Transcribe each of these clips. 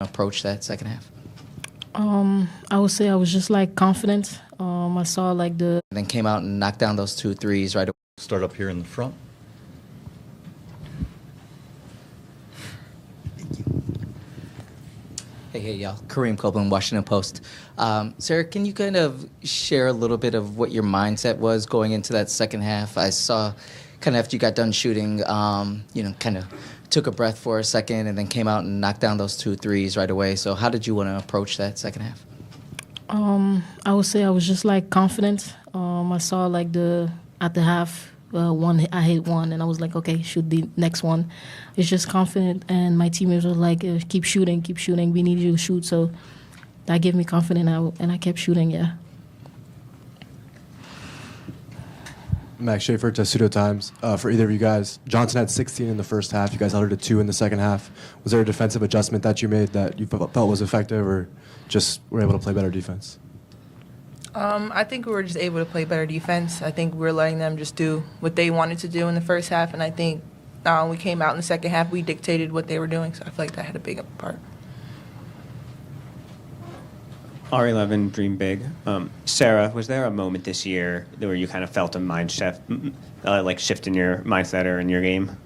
approach that second half? I would say I was just like confident. I saw like the. And then came out and knocked down those 2 threes right away. Start up here in the front. Hey, y'all. Kareem Copeland, Washington Post. Sarah, can you kind of share a little bit of what your mindset was going into that second half? I saw kind of after you got done shooting, kind of took a breath for a second and then came out and knocked down those 2 threes right away. So how did you want to approach that second half? I would say I was just like confident. I saw like at the half, I hit one, and I was like, okay, shoot the next one. It's just confident, and my teammates were like, keep shooting. We need you to shoot. So that gave me confidence, and I kept shooting. Yeah. Max Schaefer to Pseudo Times. For either of you guys, Johnson had 16 in the first half. You guys held her to 2 in the second half. Was there a defensive adjustment that you made that you felt was effective, or just were able to play better defense? I think we were just able to play better defense. I think we were letting them just do what they wanted to do in the first half, and I think we came out in the second half, we dictated what they were doing, so I feel like that had a big part. R11, dream big. Sarah, was there a moment this year where you kind of felt a mind shift, like shift in your mindset or in your game?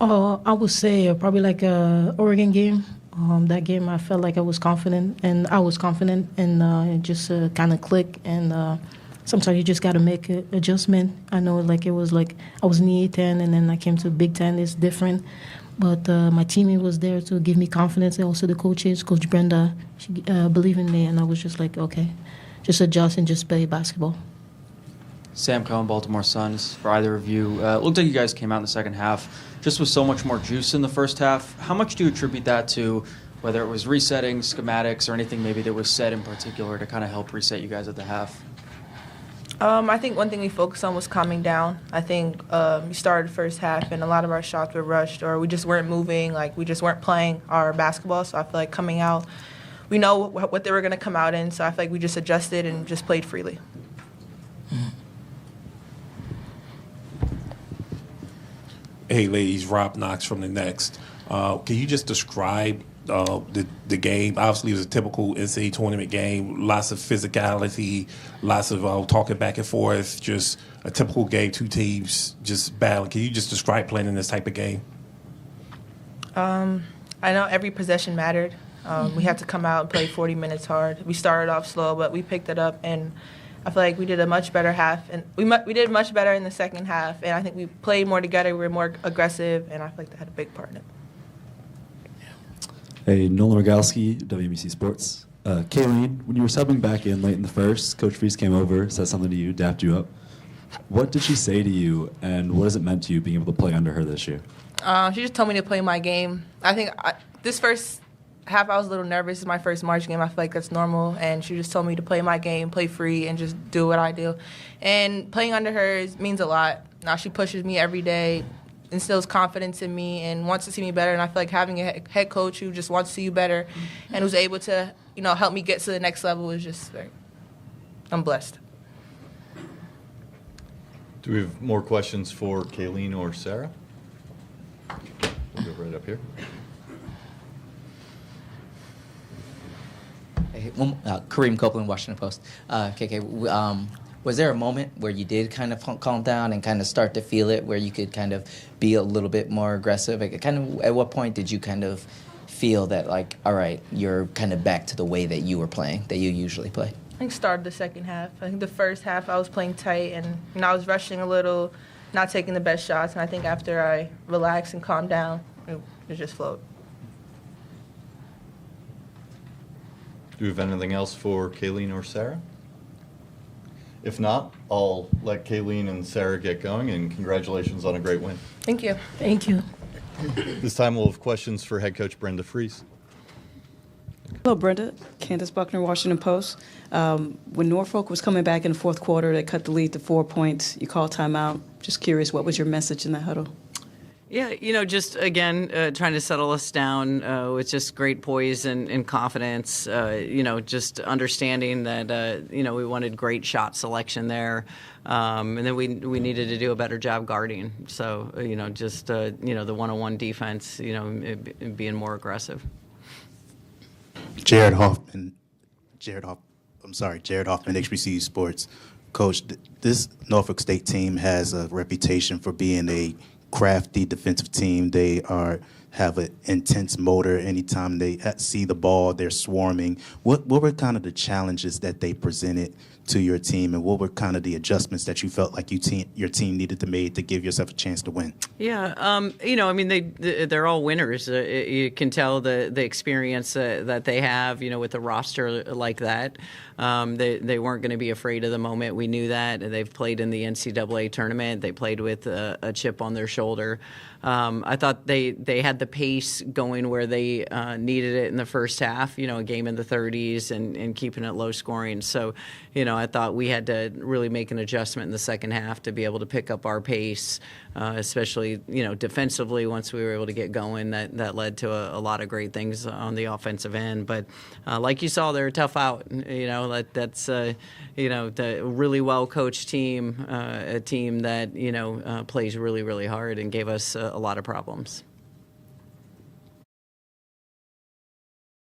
I would say probably like a Oregon game. That game, I felt like I was confident, and it just kind of clicked. And sometimes you just got to make an adjustment. I know, like it was like I was in the A10, and then I came to Big Ten. It's different, but my teammate was there to give me confidence, and also the coaches, Coach Brenda, she believed in me, and I was just like, okay, just adjust and just play basketball. Sam Cohen, Baltimore Suns. For either of you, it looked like you guys came out in the second half just with so much more juice in the first half. How much do you attribute that to, whether it was resetting, schematics, or anything maybe that was said in particular to kind of help reset you guys at the half? I think one thing we focused on was calming down. I think we started the first half, and a lot of our shots were rushed, or we just weren't moving, like we just weren't playing our basketball. So I feel like coming out, we know what they were going to come out in, so I feel like we just adjusted and just played freely. Hey, ladies, Rob Knox from The Next. Can you just describe the game? Obviously, it was a typical NCAA tournament game, lots of physicality, lots of talking back and forth, just a typical game, 2 teams just battling. Can you just describe playing in this type of game? I know every possession mattered. We had to come out and play 40 minutes hard. We started off slow, but we picked it up, and I feel like we did a much better half, and we did much better in the second half, and I think we played more together, we were more aggressive, and I feel like that had a big part in it. Hey, Nolan Rogalski, WBC Sports. Kayleen, when you were subbing back in late in the first, Coach Freese came over, said something to you, dapped you up. What did she say to you, and what has it meant to you being able to play under her this year? She just told me to play my game. I think this first half I was a little nervous. It's my first March game. I feel like that's normal. And she just told me to play my game, play free, and just do what I do. And playing under her means a lot. Now she pushes me every day, instills confidence in me, and wants to see me better. And I feel like having a head coach who just wants to see you better and who's able to, help me get to the next level is just I'm blessed. Do we have more questions for Kayleen or Sarah? We'll go right up here. Hey, Kareem Copeland, Washington Post. KK, was there a moment where you did kind of calm down and kind of start to feel it, where you could kind of be a little bit more aggressive? At what point did you kind of feel that, like, all right, you're kind of back to the way that you were playing, that you usually play? I think started the second half. I think the first half I was playing tight, and I was rushing a little, not taking the best shots. And I think after I relaxed and calmed down, it just flowed. Do we have anything else for Kayleen or Sarah? If not, I'll let Kayleen and Sarah get going, and congratulations on a great win. Thank you. Thank you. This time we'll have questions for head coach Brenda Freese. Hello, Brenda. Candace Buckner, Washington Post. When Norfolk was coming back in the fourth quarter, they cut the lead to 4 points. You called timeout. Just curious, what was your message in that huddle? Yeah, just, again, trying to settle us down with just great poise and confidence, just understanding that, we wanted great shot selection there, and then we needed to do a better job guarding. So, the one-on-one defense, being more aggressive. Jared Hoffman. Jared Hoffman, HBCU Sports. Coach, this Norfolk State team has a reputation for being a crafty defensive team. They have an intense motor. Anytime they see the ball, they're swarming. What were kind of the challenges that they presented to your team, and what were kind of the adjustments that you felt like your team needed to make to give yourself a chance to win? Yeah, I mean, they're all winners. You can tell the experience that they have, with a roster like that. They weren't going to be afraid of the moment. We knew that. They've played in the NCAA tournament. They played with a chip on their shoulder. I thought they had the pace going where they needed it in the first half, a game in the 30s and keeping it low scoring. So, I thought we had to really make an adjustment in the second half to be able to pick up our pace, especially, defensively once we were able to get going. That led to a lot of great things on the offensive end. But like you saw, they're a tough out. That's the really well-coached team, a team that, plays really, really hard and gave us a lot of problems.